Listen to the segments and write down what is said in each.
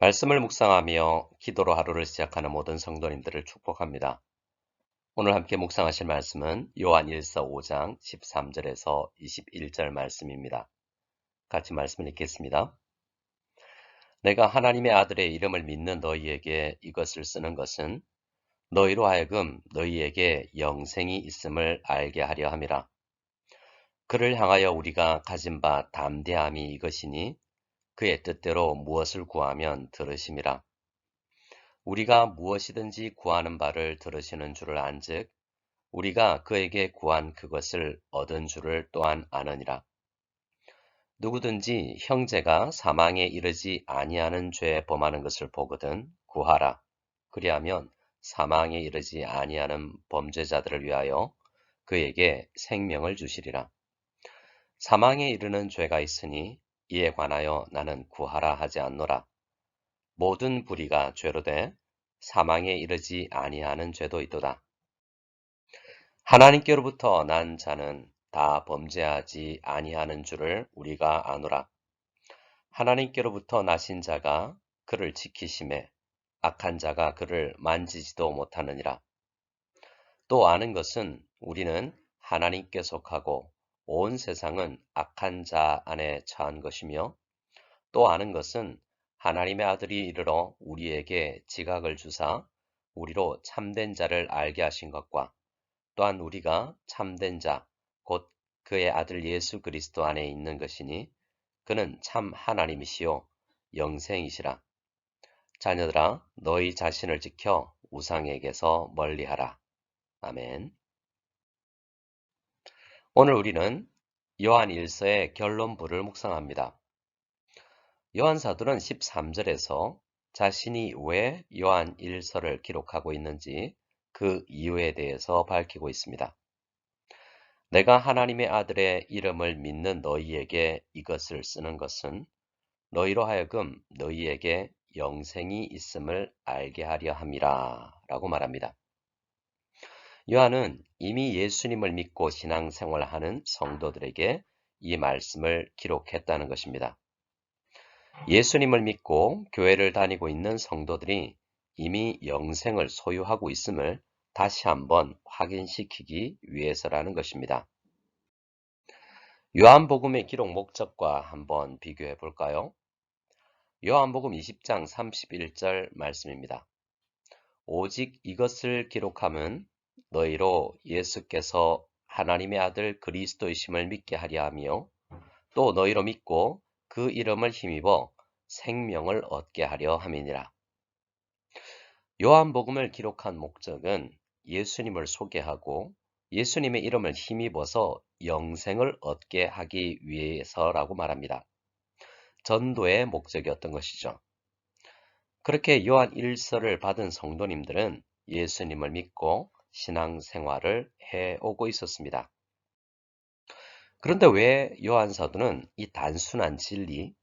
말씀을 묵상하며 기도로 하루를 시작하는 모든 성도님들을 축복합니다. 오늘 함께 묵상하실 말씀은 요한 1서 5장 13절에서 21절 말씀입니다. 같이 말씀을 읽겠습니다. 내가 하나님의 아들의 이름을 믿는 너희에게 이것을 쓰는 것은 너희로 하여금 너희에게 영생이 있음을 알게 하려 함이라. 그를 향하여 우리가 가진 바 담대함이 이것이니 그의 뜻대로 무엇을 구하면 들으심이라. 우리가 무엇이든지 구하는 바를 들으시는 줄을 안즉 우리가 그에게 구한 그것을 얻은 줄을 또한 아느니라. 누구든지 형제가 사망에 이르지 아니하는 죄 범하는 것을 보거든 구하라. 그리하면 사망에 이르지 아니하는 범죄자들을 위하여 그에게 생명을 주시리라. 사망에 이르는 죄가 있으니 이에 관하여 나는 구하라 하지 않노라. 모든 불의가 죄로 돼 사망에 이르지 아니하는 죄도 있도다. 하나님께로부터 난 자는 다 범죄하지 아니하는 줄을 우리가 아노라. 하나님께로부터 나신 자가 그를 지키심에 악한 자가 그를 만지지도 못하느니라. 또 아는 것은 우리는 하나님께 속하고 온 세상은 악한 자 안에 처한 것이며 또 아는 것은 하나님의 아들이 이르러 우리에게 지각을 주사 우리로 참된 자를 알게 하신 것과 또한 우리가 참된 자, 곧 그의 아들 예수 그리스도 안에 있는 것이니 그는 참 하나님이시요 영생이시라. 자녀들아 너희 자신을 지켜 우상에게서 멀리하라. 아멘. 오늘 우리는 요한 1서의 결론부를 묵상합니다. 요한 사도는 13절에서 자신이 왜 요한 1서를 기록하고 있는지 그 이유에 대해서 밝히고 있습니다. 내가 하나님의 아들의 이름을 믿는 너희에게 이것을 쓰는 것은 너희로 하여금 너희에게 영생이 있음을 알게 하려 함이라 라고 말합니다. 요한은 이미 예수님을 믿고 신앙생활하는 성도들에게 이 말씀을 기록했다는 것입니다. 예수님을 믿고 교회를 다니고 있는 성도들이 이미 영생을 소유하고 있음을 다시 한번 확인시키기 위해서라는 것입니다. 요한복음의 기록 목적과 한번 비교해 볼까요? 요한복음 20장 31절 말씀입니다. 오직 이것을 기록함은 너희로 예수께서 하나님의 아들 그리스도이심을 믿게 하려 하며 또 너희로 믿고 그 이름을 힘입어 생명을 얻게 하려 함이니라. 요한복음을 기록한 목적은 예수님을 소개하고 예수님의 이름을 힘입어서 영생을 얻게 하기 위해서라고 말합니다. 전도의 목적이었던 것이죠. 그렇게 요한 1서를 받은 성도님들은 예수님을 믿고 신앙생활을 해오고 있었습니다. 그런데 왜 요한 사도는 이 단순한 진리,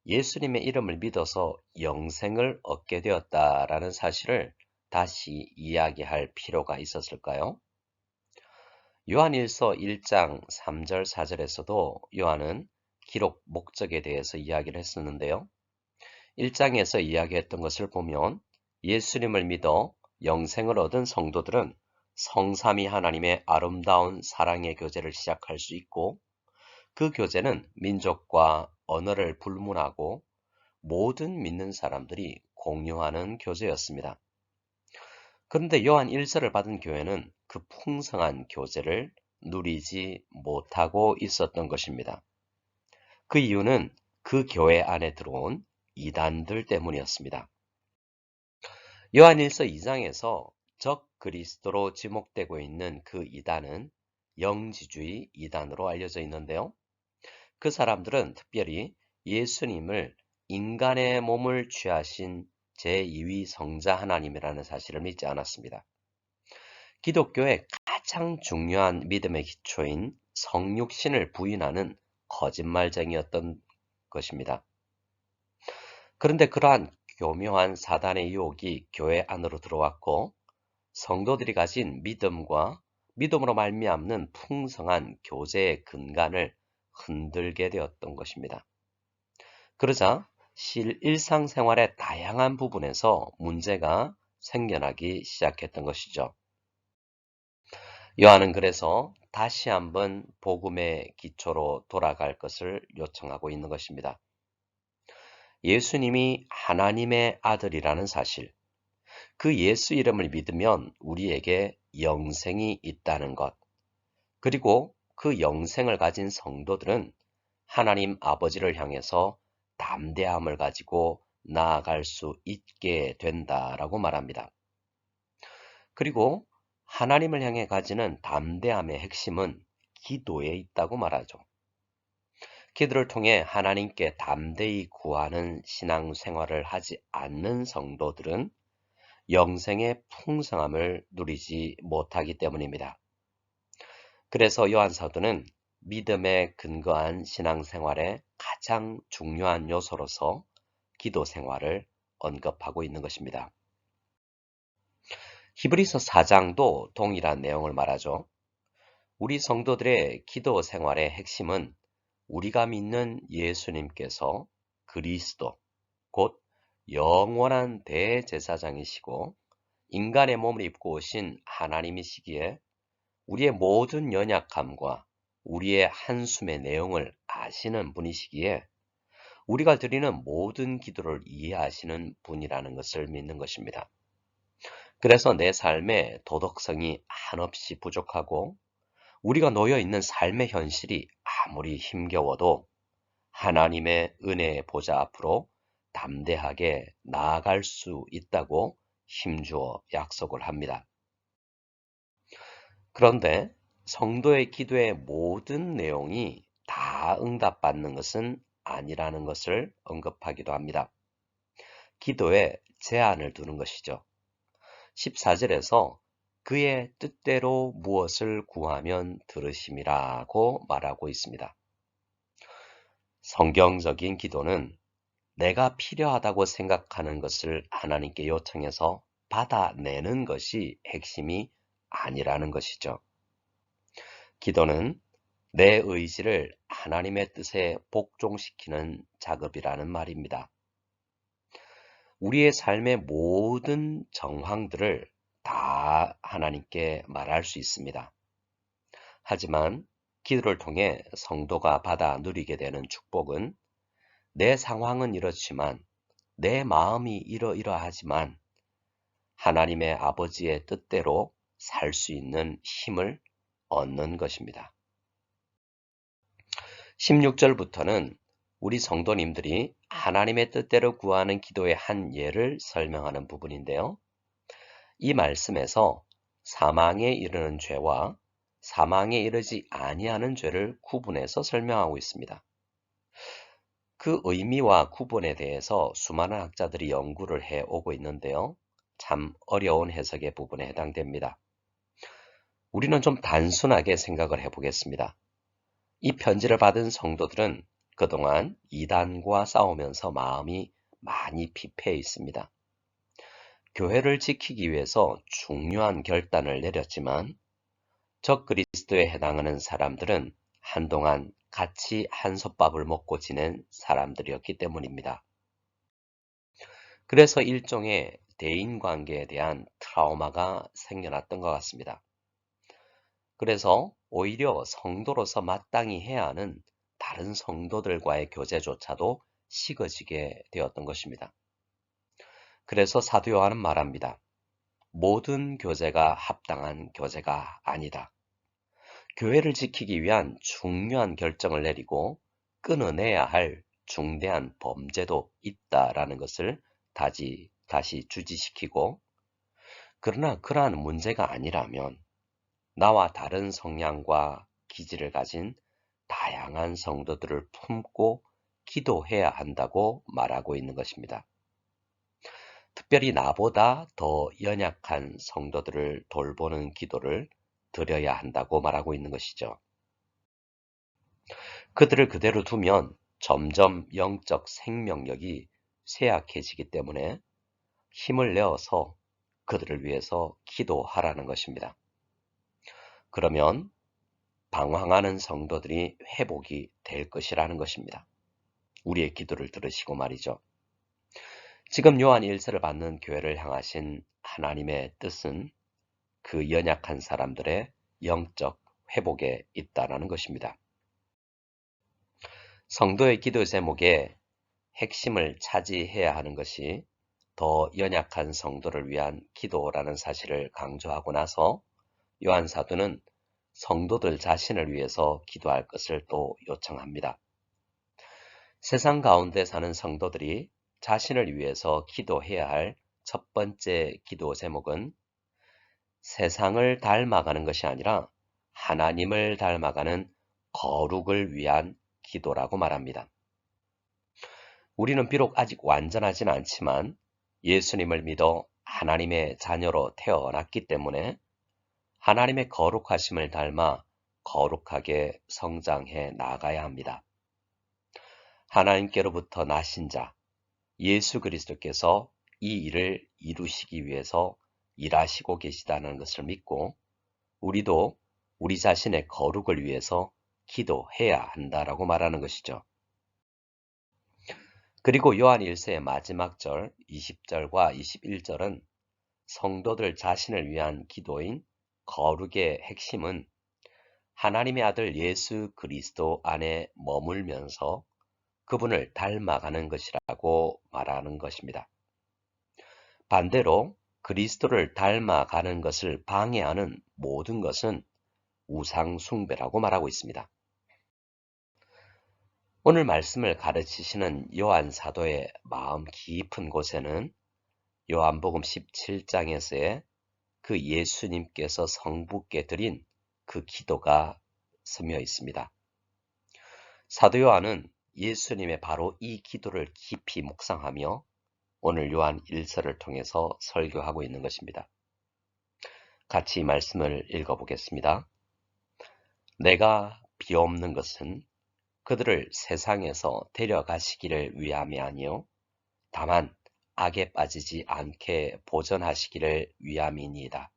예수님의 이름을 믿어서 영생을 얻게 되었다라는 사실을 다시 이야기할 필요가 있었을까요? 요한 1서 1장 3절 4절에서도 요한은 기록 목적에 대해서 이야기를 했었는데요. 1장에서 이야기했던 것을 보면 예수님을 믿어 영생을 얻은 성도들은 성삼위 하나님의 아름다운 사랑의 교제를 시작할 수 있고 그 교제는 민족과 언어를 불문하고 모든 믿는 사람들이 공유하는 교제였습니다. 그런데 요한 1서를 받은 교회는 그 풍성한 교제를 누리지 못하고 있었던 것입니다. 그 이유는 그 교회 안에 들어온 이단들 때문이었습니다. 요한일서 2장에서 적 그리스도로 지목되고 있는 그 이단은 영지주의 이단으로 알려져 있는데요. 그 사람들은 특별히 예수님을 인간의 몸을 취하신 제2위 성자 하나님이라는 사실을 믿지 않았습니다. 기독교의 가장 중요한 믿음의 기초인 성육신을 부인하는 거짓말쟁이였던 것입니다. 그런데 그러한 교묘한 사단의 유혹이 교회 안으로 들어왔고 성도들이 가진 믿음과 믿음으로 말미암는 풍성한 교제의 근간을 흔들게 되었던 것입니다. 그러자 일상생활의 다양한 부분에서 문제가 생겨나기 시작했던 것이죠. 요한은 그래서 다시 한번 복음의 기초로 돌아갈 것을 요청하고 있는 것입니다. 예수님이 하나님의 아들이라는 사실, 그 예수 이름을 믿으면 우리에게 영생이 있다는 것, 그리고 그 영생을 가진 성도들은 하나님 아버지를 향해서 담대함을 가지고 나아갈 수 있게 된다라고 말합니다. 그리고 하나님을 향해 가지는 담대함의 핵심은 기도에 있다고 말하죠. 기도를 통해 하나님께 담대히 구하는 신앙생활을 하지 않는 성도들은 영생의 풍성함을 누리지 못하기 때문입니다. 그래서 요한 사도는 믿음에 근거한 신앙생활의 가장 중요한 요소로서 기도 생활을 언급하고 있는 것입니다. 히브리서 4장도 동일한 내용을 말하죠. 우리 성도들의 기도 생활의 핵심은 우리가 믿는 예수님께서 그리스도, 곧 영원한 대제사장이시고 인간의 몸을 입고 오신 하나님이시기에 우리의 모든 연약함과 우리의 한숨의 내용을 아시는 분이시기에 우리가 드리는 모든 기도를 이해하시는 분이라는 것을 믿는 것입니다. 그래서 내 삶의 도덕성이 한없이 부족하고 우리가 놓여 있는 삶의 현실이 아무리 힘겨워도 하나님의 은혜의 보좌 앞으로 담대하게 나아갈 수 있다고 힘주어 약속을 합니다. 그런데 성도의 기도의 모든 내용이 다 응답받는 것은 아니라는 것을 언급하기도 합니다. 기도에 제한을 두는 것이죠. 14절에서 그의 뜻대로 무엇을 구하면 들으심이라고 말하고 있습니다. 성경적인 기도는 내가 필요하다고 생각하는 것을 하나님께 요청해서 받아내는 것이 핵심이 아니라는 것이죠. 기도는 내 의지를 하나님의 뜻에 복종시키는 작업이라는 말입니다. 우리의 삶의 모든 정황들을 다 하나님께 말할 수 있습니다. 하지만 기도를 통해 성도가 받아 누리게 되는 축복은 내 상황은 이렇지만 내 마음이 이러이러하지만 하나님의 아버지의 뜻대로 살 수 있는 힘을 얻는 것입니다. 16절부터는 우리 성도님들이 하나님의 뜻대로 구하는 기도의 한 예를 설명하는 부분인데요. 이 말씀에서 사망에 이르는 죄와 사망에 이르지 아니하는 죄를 구분해서 설명하고 있습니다. 그 의미와 구분에 대해서 수많은 학자들이 연구를 해오고 있는데요. 참 어려운 해석의 부분에 해당됩니다. 우리는 좀 단순하게 생각을 해보겠습니다. 이 편지를 받은 성도들은 그동안 이단과 싸우면서 마음이 많이 피폐해 있습니다. 교회를 지키기 위해서 중요한 결단을 내렸지만 적 그리스도에 해당하는 사람들은 한동안 같이 한솥밥을 먹고 지낸 사람들이었기 때문입니다. 그래서 일종의 대인관계에 대한 트라우마가 생겨났던 것 같습니다. 그래서 오히려 성도로서 마땅히 해야 하는 다른 성도들과의 교제조차도 식어지게 되었던 것입니다. 그래서 사도 요한은 말합니다. 모든 교제가 합당한 교제가 아니다. 교회를 지키기 위한 중요한 결정을 내리고 끊어내야 할 중대한 범죄도 있다라는 것을 다시 주지시키고, 그러나 그러한 문제가 아니라면 나와 다른 성향과 기질을 가진 다양한 성도들을 품고 기도해야 한다고 말하고 있는 것입니다. 특별히 나보다 더 연약한 성도들을 돌보는 기도를 드려야 한다고 말하고 있는 것이죠. 그들을 그대로 두면 점점 영적 생명력이 쇠약해지기 때문에 힘을 내어서 그들을 위해서 기도하라는 것입니다. 그러면 방황하는 성도들이 회복이 될 것이라는 것입니다. 우리의 기도를 들으시고 말이죠. 지금 요한 1세를 받는 교회를 향하신 하나님의 뜻은 그 연약한 사람들의 영적 회복에 있다라는 것입니다. 성도의 기도 제목에 핵심을 차지해야 하는 것이 더 연약한 성도를 위한 기도라는 사실을 강조하고 나서 요한 사도는 성도들 자신을 위해서 기도할 것을 또 요청합니다. 세상 가운데 사는 성도들이 자신을 위해서 기도해야 할 첫 번째 기도 제목은 세상을 닮아가는 것이 아니라 하나님을 닮아가는 거룩을 위한 기도라고 말합니다. 우리는 비록 아직 완전하진 않지만 예수님을 믿어 하나님의 자녀로 태어났기 때문에 하나님의 거룩하심을 닮아 거룩하게 성장해 나가야 합니다. 하나님께로부터 나신 자, 예수 그리스도께서 이 일을 이루시기 위해서 일하시고 계시다는 것을 믿고 우리도 우리 자신의 거룩을 위해서 기도해야 한다라고 말하는 것이죠. 그리고 요한 1세의 마지막 절 20절과 21절은 성도들 자신을 위한 기도인 거룩의 핵심은 하나님의 아들 예수 그리스도 안에 머물면서 그분을 닮아가는 것이라고 말하는 것입니다. 반대로 그리스도를 닮아가는 것을 방해하는 모든 것은 우상 숭배라고 말하고 있습니다. 오늘 말씀을 가르치시는 요한 사도의 마음 깊은 곳에는 요한복음 17장에서의 그 예수님께서 성부께 드린 그 기도가 스며 있습니다. 사도 요한은 예수님의 바로 이 기도를 깊이 묵상하며 오늘 요한 1서를 통해서 설교하고 있는 것입니다. 같이 이 말씀을 읽어보겠습니다. 내가 비옵는 것은 그들을 세상에서 데려가시기를 위함이 아니요 다만 악에 빠지지 않게 보전하시기를 위함이니이다.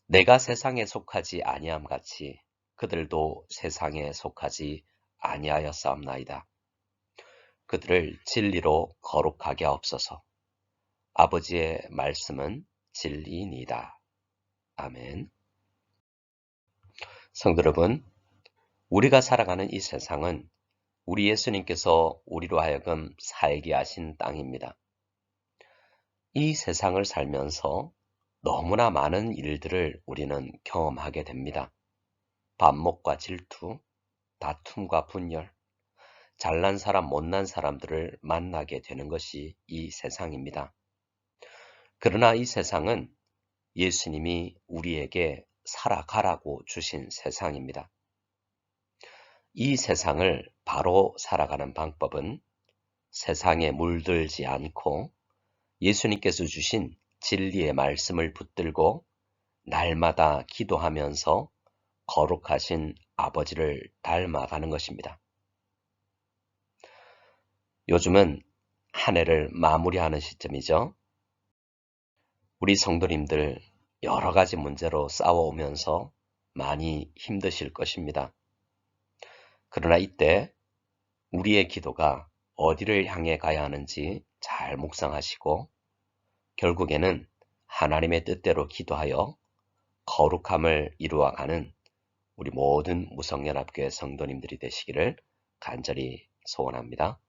내가 세상에 속하지 아니함 같이 그들도 세상에 속하지 아니하였사옵나이다. 그들을 진리로 거룩하게 하옵소서. 아버지의 말씀은 진리이니이다. 아멘. 성도 여러분, 우리가 살아가는 이 세상은 우리 예수님께서 우리로 하여금 살게 하신 땅입니다. 이 세상을 살면서 너무나 많은 일들을 우리는 경험하게 됩니다. 반목과 질투, 다툼과 분열, 잘난 사람, 못난 사람들을 만나게 되는 것이 이 세상입니다. 그러나 이 세상은 예수님이 우리에게 살아가라고 주신 세상입니다. 이 세상을 바로 살아가는 방법은 세상에 물들지 않고 예수님께서 주신 진리의 말씀을 붙들고 날마다 기도하면서 거룩하신 아버지를 닮아가는 것입니다. 요즘은 한 해를 마무리하는 시점이죠. 우리 성도님들 여러 가지 문제로 싸워오면서 많이 힘드실 것입니다. 그러나 이때 우리의 기도가 어디를 향해 가야 하는지 잘 묵상하시고 결국에는 하나님의 뜻대로 기도하여 거룩함을 이루어가는 우리 모든 무성연합교회 성도님들이 되시기를 간절히 소원합니다.